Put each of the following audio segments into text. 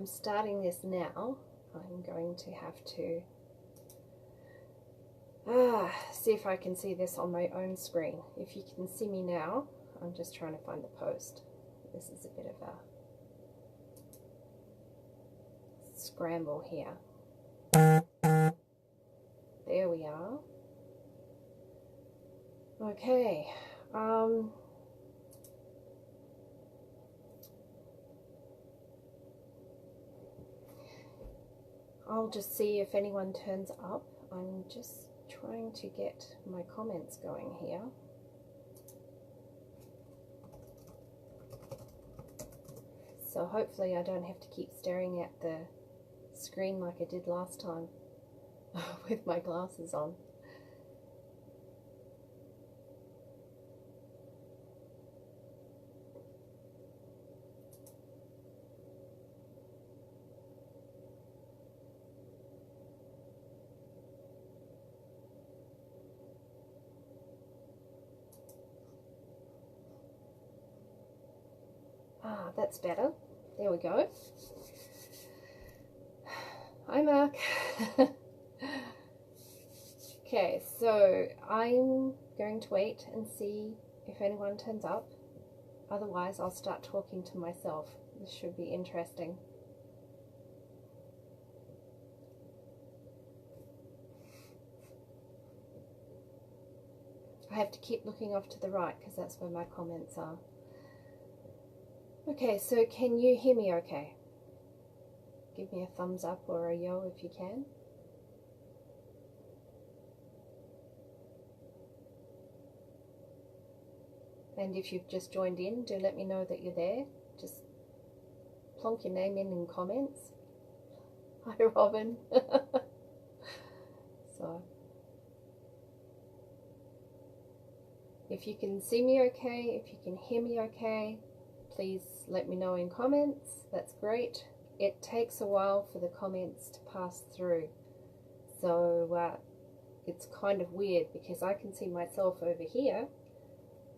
I'm starting this now, I'm going to have to see if I can see this on my own screen. If you can see me now, I'm just trying to find the post. This is a bit of a scramble here. There we are. Okay. I'll just see if anyone turns up. I'm just trying to get my comments going here. So hopefully I don't have to keep staring at the screen like I did last time with my glasses on. That's better. There we go. Hi, Mark. Okay, so I'm going to wait and see if anyone turns up. Otherwise, I'll start talking to myself. This should be interesting. I have to keep looking off to the right because that's where my comments are. Okay, so can you hear me okay? Give me a thumbs up or a yo if you can. And if you've just joined in, do let me know that you're there. Just plonk your name in comments. Hi, Robin. So, if you can see me okay, if you can hear me okay, please let me know in comments. That's great. It takes a while for the comments to pass through, so it's kind of weird because I can see myself over here,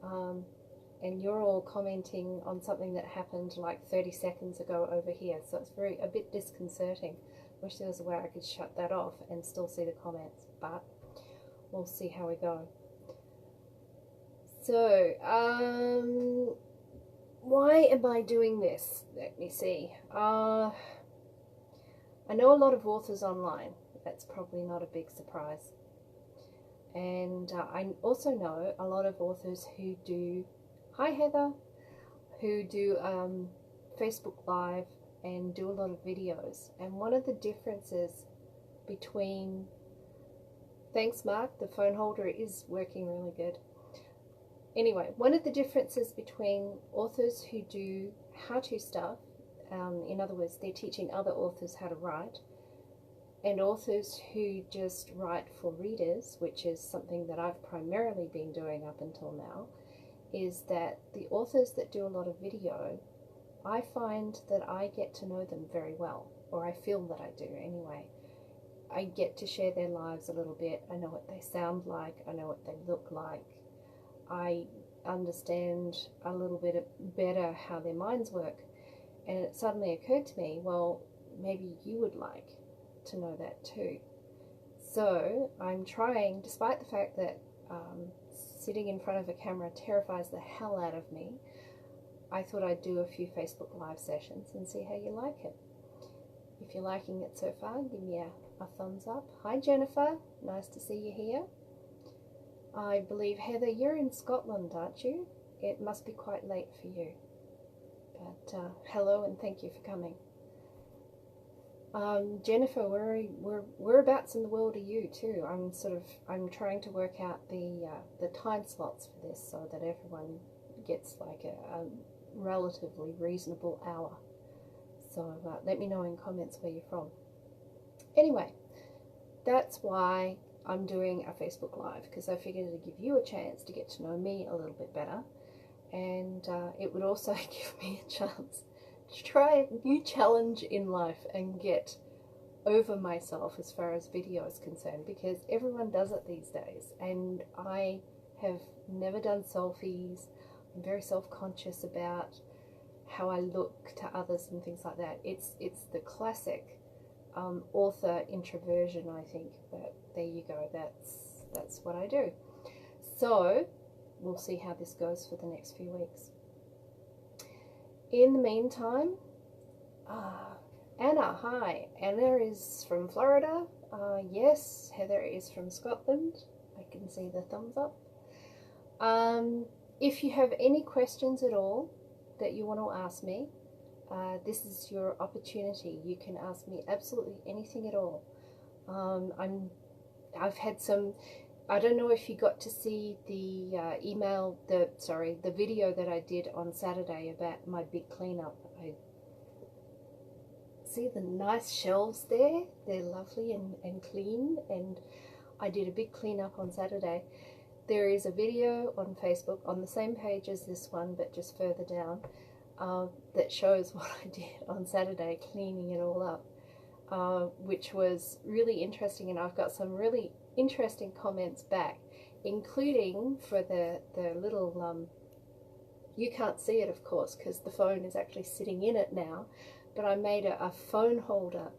and you're all commenting on something that happened like 30 seconds ago over here, so it's a bit disconcerting. Wish there was a way I could shut that off and still see the comments, but we'll see how we go. So, why am I doing this? Let me see. I know a lot of authors online. That's probably not a big surprise. And I also know a lot of authors who do, hi Heather, who do Facebook Live and do a lot of videos. And one of the differences between, thanks Mark, the phone holder is working really good. Anyway, one of the differences between authors who do how-to stuff, in other words, they're teaching other authors how to write, and authors who just write for readers, which is something that I've primarily been doing up until now, is that the authors that do a lot of video, I find that I get to know them very well, or I feel that I do anyway. I get to share their lives a little bit. I know what they sound like. I know what they look like. I understand a little bit better how their minds work, and it suddenly occurred to me, well, maybe you would like to know that too. So I'm trying, despite the fact that sitting in front of a camera terrifies the hell out of me, I thought I'd do a few Facebook Live sessions and see how you like it. If you're liking it so far, give me a thumbs up. Hi Jennifer, nice to see you here. I believe, Heather, you're in Scotland, aren't you? It must be quite late for you. But hello and thank you for coming. Jennifer, whereabouts in the world are you too? I'm trying to work out the time slots for this so that everyone gets like a relatively reasonable hour. So let me know in comments where you're from. Anyway, that's why I'm doing a Facebook Live, because I figured it'd give you a chance to get to know me a little bit better, and it would also give me a chance to try a new challenge in life and get over myself as far as video is concerned, because everyone does it these days, and I have never done selfies. I'm very self-conscious about how I look to others and things like that. It's the classic author introversion, I think. But there you go. That's what I do. So we'll see how this goes for the next few weeks. In the meantime, Anna, hi. Anna is from Florida. Yes, Heather is from Scotland. I can see the thumbs up. If you have any questions at all that you want to ask me, this is your opportunity. You can ask me absolutely anything at all. I've had some, I don't know if you got to see the the video that I did on Saturday about my big cleanup. I see the nice shelves there. They're lovely and clean, and I did a big cleanup on Saturday. There is a video on Facebook on the same page as this one, but just further down, that shows what I did on Saturday, cleaning it all up, which was really interesting, and I've got some really interesting comments back, including for the little, you can't see it of course because the phone is actually sitting in it now, but I made a phone holder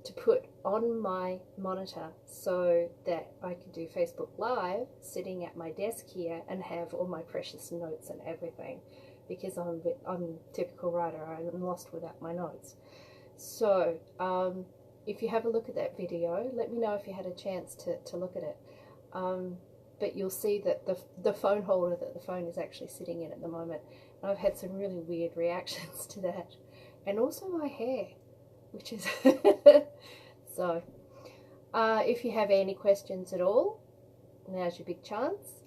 to put on my monitor so that I could do Facebook Live sitting at my desk here and have all my precious notes and everything, because I'm a typical writer. I'm lost without my notes. So if you have a look at that video, let me know if you had a chance to look at it. But you'll see that the phone holder that the phone is actually sitting in at the moment, and I've had some really weird reactions to that, and also my hair, which is so if you have any questions at all, now's your big chance.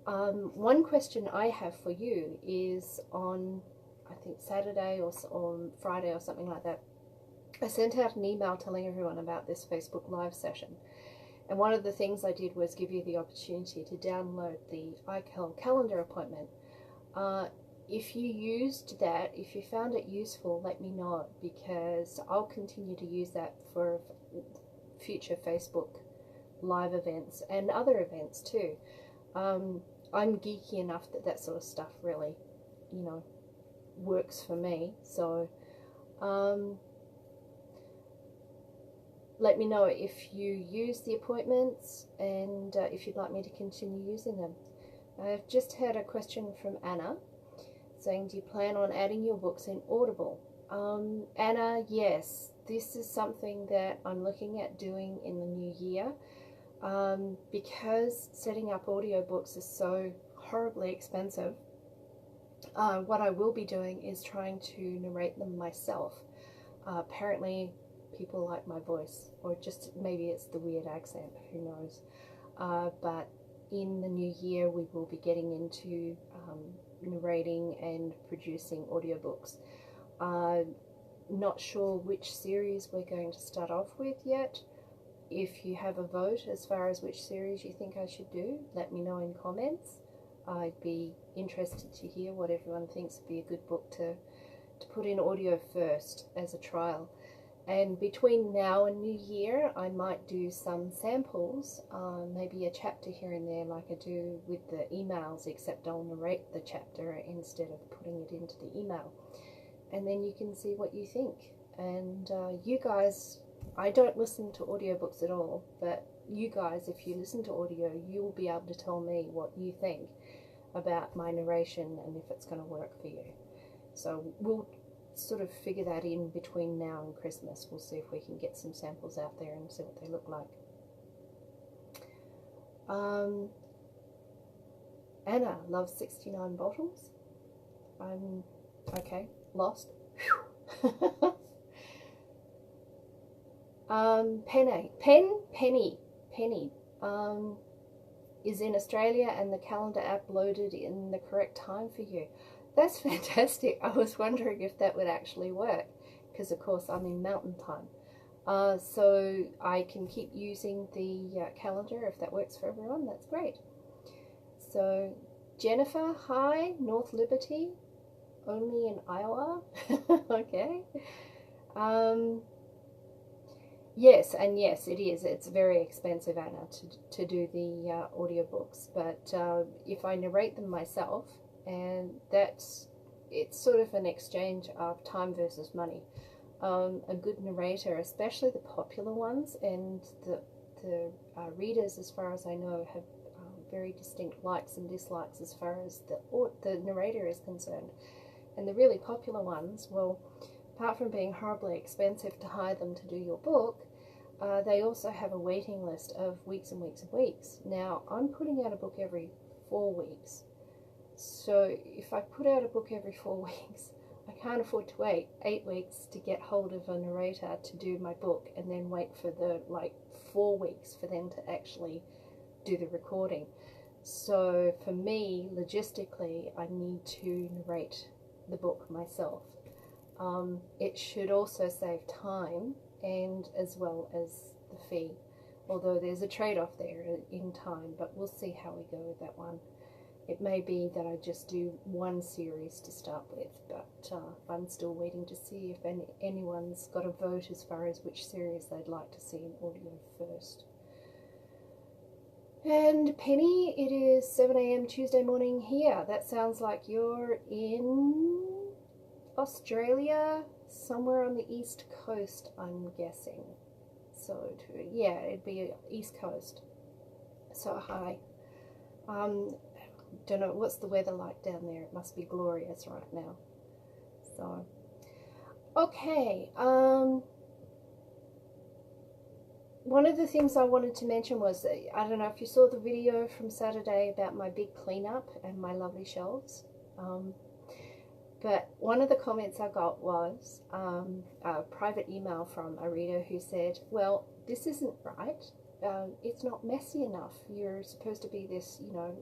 One question I have for you is on, I think Saturday or on Friday or something like that, I sent out an email telling everyone about this Facebook Live session, and one of the things I did was give you the opportunity to download the iCal calendar appointment. If you used that, if you found it useful, let me know, because I'll continue to use that for future Facebook Live events and other events too. I'm geeky enough that sort of stuff really, you know, works for me. So let me know if you use the appointments and if you'd like me to continue using them. I've just had a question from Anna saying, do you plan on adding your books in Audible? Anna, yes, this is something that I'm looking at doing in the new year, because setting up audiobooks is so horribly expensive. What I will be doing is trying to narrate them myself. Apparently people like my voice, or just maybe it's the weird accent, who knows. But in the new year we will be getting into narrating and producing audiobooks. Not sure which series we're going to start off with yet. If you have a vote as far as which series you think I should do, let me know in comments. I'd be interested to hear what everyone thinks would be a good book to put in audio first as a trial. And between now and New Year, I might do some samples, maybe a chapter here and there like I do with the emails, except I'll narrate the chapter instead of putting it into the email. And then you can see what you think. And you guys, I don't listen to audiobooks at all, but you guys, if you listen to audio, you will be able to tell me what you think about my narration and if it's going to work for you. So we'll sort of figure that in between now and Christmas. We'll see if we can get some samples out there and see what they look like. Anna loves 69 bottles. I'm okay, lost. Penny is in Australia and the calendar app loaded in the correct time for you. That's fantastic. I was wondering if that would actually work, because of course I'm in mountain time. So I can keep using the calendar if that works for everyone. That's great. So Jennifer, hi, North Liberty, only in Iowa. Okay. Yes, and yes, it is. It's very expensive, Anna, to do the audiobooks. But if I narrate them myself, and that's it's sort of an exchange of time versus money. A good narrator, especially the popular ones, and the readers, as far as I know, have very distinct likes and dislikes as far as the narrator is concerned. And the really popular ones, well, apart from being horribly expensive to hire them to do your book, they also have a waiting list of weeks and weeks and weeks. Now, I'm putting out a book every 4 weeks. So if I put out a book every 4 weeks, I can't afford to wait 8 weeks to get hold of a narrator to do my book and then wait for the 4 weeks for them to actually do the recording. So for me, logistically, I need to narrate the book myself. It should also save time and as well as the fee, although there's a trade-off there in time, but we'll see how we go with that one. It may be that I just do one series to start with, but I'm still waiting to see if anyone's got a vote as far as which series they'd like to see in audio first. And Penny, it is 7 AM Tuesday morning here. That sounds like you're in Australia, somewhere on the East Coast, I'm guessing. So, yeah, it'd be East Coast. So, hi. Don't know, what's the weather like down there? It must be glorious right now. So, okay. One of the things I wanted to mention was, I don't know if you saw the video from Saturday about my big cleanup and my lovely shelves. But one of the comments I got was a private email from a reader who said, well, this isn't right. It's not messy enough. You're supposed to be this, you know,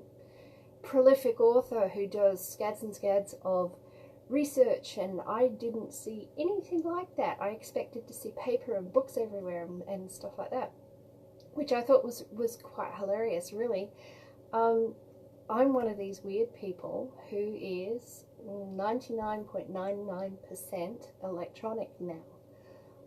prolific author who does scads and scads of research, and I didn't see anything like that. I expected to see paper and books everywhere and stuff like that, which I thought was quite hilarious, really. I'm one of these weird people who is 99.99% electronic now.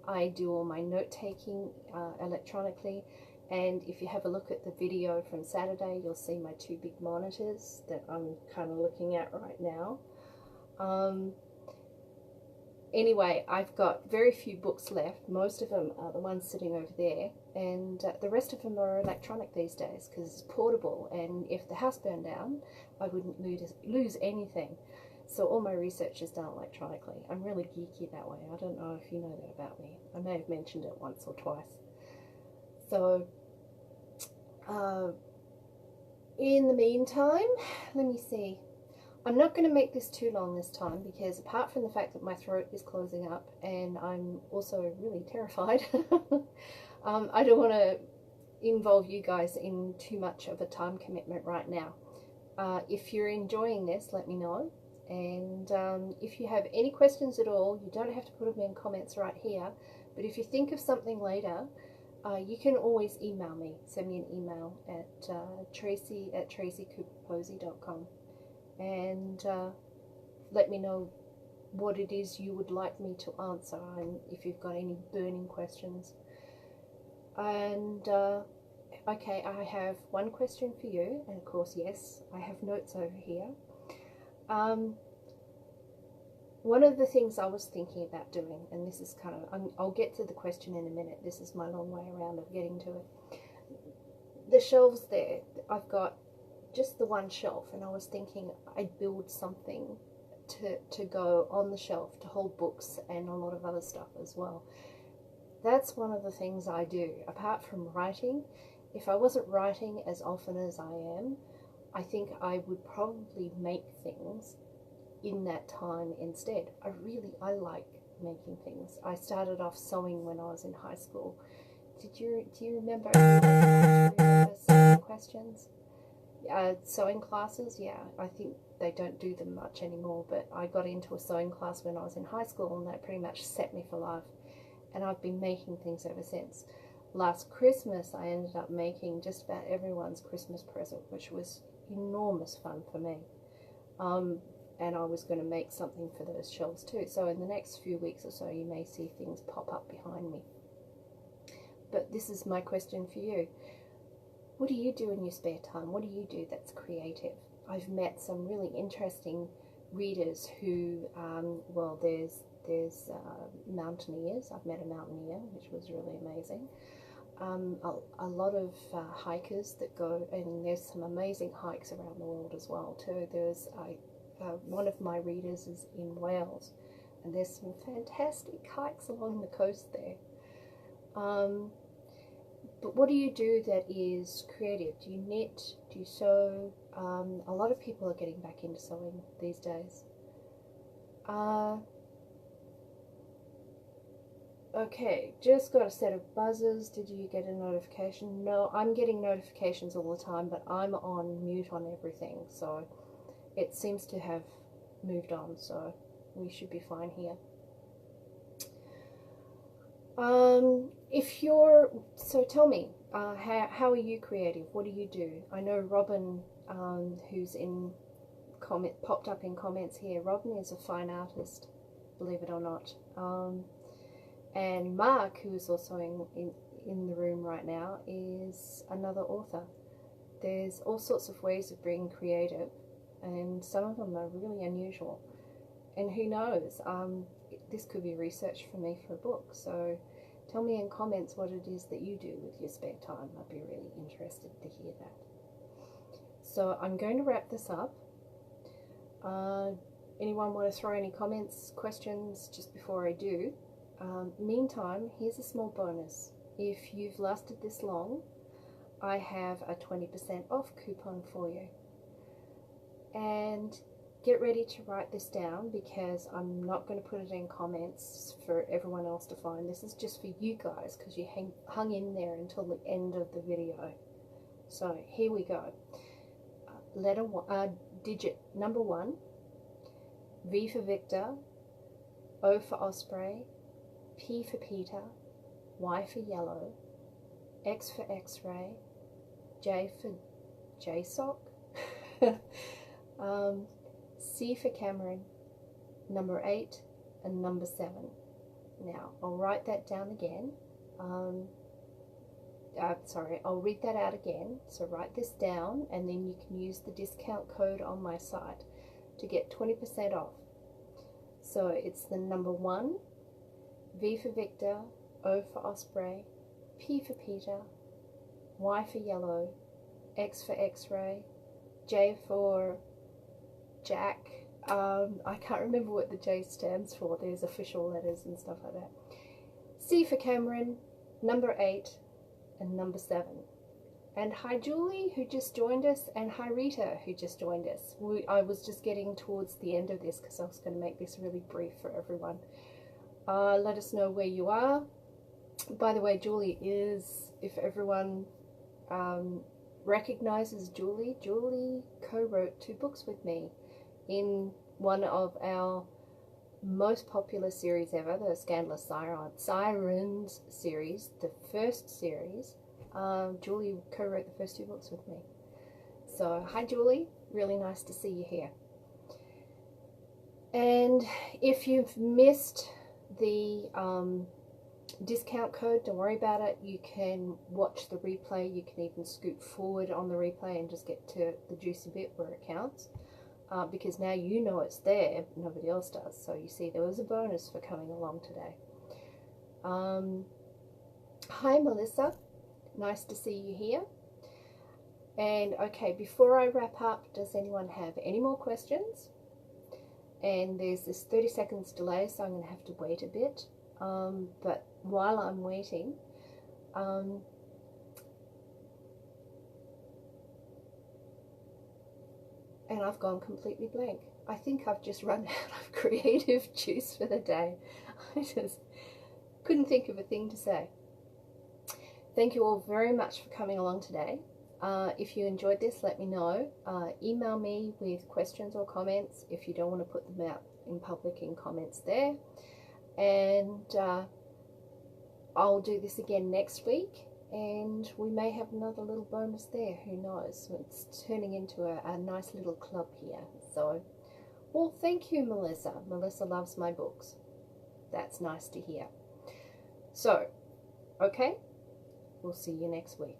I do all my note-taking electronically, and if you have a look at the video from Saturday, you'll see my 2 big monitors that I'm kind of looking at right now. Anyway, I've got very few books left. Most of them are the ones sitting over there, and the rest of them are electronic these days because it's portable, and if the house burned down, I wouldn't lose anything. So all my research is done electronically. I'm really geeky that way. I don't know if you know that about me. I may have mentioned it once or twice. So in the meantime, let me see. I'm not going to make this too long this time because apart from the fact that my throat is closing up and I'm also really terrified, I don't want to involve you guys in too much of a time commitment right now. If you're enjoying this, let me know. And if you have any questions at all, you don't have to put them in comments right here. But if you think of something later, you can always email me. Send me an email at tracy@tracycooperposey.com. And let me know what it is you would like me to answer and if you've got any burning questions. And okay, I have one question for you, and of course, yes, I have notes over here. One of the things I was thinking about doing, and this is kind of, I'll get to the question in a minute, this is my long way around of getting to it. The shelves there, I've got just the one shelf, and I was thinking I'd build something to go on the shelf to hold books and a lot of other stuff as well. That's one of the things I do. Apart from writing, if I wasn't writing as often as I am, I think I would probably make things in that time instead. I like making things. I started off sewing when I was in high school. Do you remember sewing questions? Sewing classes, yeah, I think they don't do them much anymore, but I got into a sewing class when I was in high school, and that pretty much set me for life, and I've been making things ever since. Last Christmas, I ended up making just about everyone's Christmas present, which was enormous fun for me, and I was going to make something for those shelves too, so in the next few weeks or so, you may see things pop up behind me. But this is my question for you. What do you do in your spare time? What do you do that's creative? I've met some really interesting readers who, well, there's mountaineers. I've met a mountaineer, which was really amazing. A lot of hikers that go, and there's some amazing hikes around the world as well too. There's one of my readers is in Wales, and there's some fantastic hikes along the coast there. But what do you do that is creative? Do you knit? Do you sew? A lot of people are getting back into sewing these days. Okay, just got a set of buzzers. Did you get a notification? No, I'm getting notifications all the time, but I'm on mute on everything, so it seems to have moved on, so we should be fine here. So tell me, how are you creative? What do you do? I know Robin, who's popped up in comments here. Robin is a fine artist, believe it or not. And Mark, who is also in the room right now, is another author. There's all sorts of ways of being creative, and some of them are really unusual. And who knows, this could be research for me for a book. So tell me in comments what it is that you do with your spare time. I'd be really interested to hear that. So I'm going to wrap this up. Anyone want to throw any comments, questions just before I do? Meantime, here's a small bonus. If you've lasted this long, I have a 20% off coupon for you. And get ready to write this down, because I'm not going to put it in comments for everyone else to find. This is just for you guys, because you hung in there until the end of the video. So here we go. Digit number 1, V for Victor, O for Osprey, P for Peter, Y for Yellow, X for X-ray, J for JSOC, C for Cameron, number 8, and number 7. Now, I'll write that down again. I'll read that out again. So write this down, and then you can use the discount code on my site to get 20% off. So it's the number 1, V for Victor, O for Osprey, P for Peter, Y for Yellow, X for X-ray, J for Jack. I can't remember what the J stands for. There's official letters and stuff like that. C for Cameron, number 8, and number 7. And hi Julie, who just joined us, and hi Rita, who just joined us. I was just getting towards the end of this because I was going to make this really brief for everyone. Let us know where you are. By the way, Julie is, if everyone recognizes Julie co-wrote 2 books with me in one of our most popular series ever, the Scandalous Sirens series, the first series. Julie co-wrote the first 2 books with me. So hi Julie, really nice to see you here. And if you've missed the discount code, don't worry about it. You can watch the replay. You can even scoot forward on the replay and just get to the juicy bit where it counts, because now you know it's there, nobody else does. So you see, there was a bonus for coming along today. Hi Melissa, nice to see you here. And okay, before I wrap up, does anyone have any more questions? And there's this 30 seconds delay, so I'm going to have to wait a bit. But while I'm waiting, and I've gone completely blank. I think I've just run out of creative juice for the day. I just couldn't think of a thing to say. Thank you all very much for coming along today. If you enjoyed this, let me know. Email me with questions or comments if you don't want to put them out in public in comments there. And I'll do this again next week, and we may have another little bonus there, who knows. It's turning into a nice little club here. So, well, thank you, Melissa. Melissa loves my books. That's nice to hear. So, okay, we'll see you next week.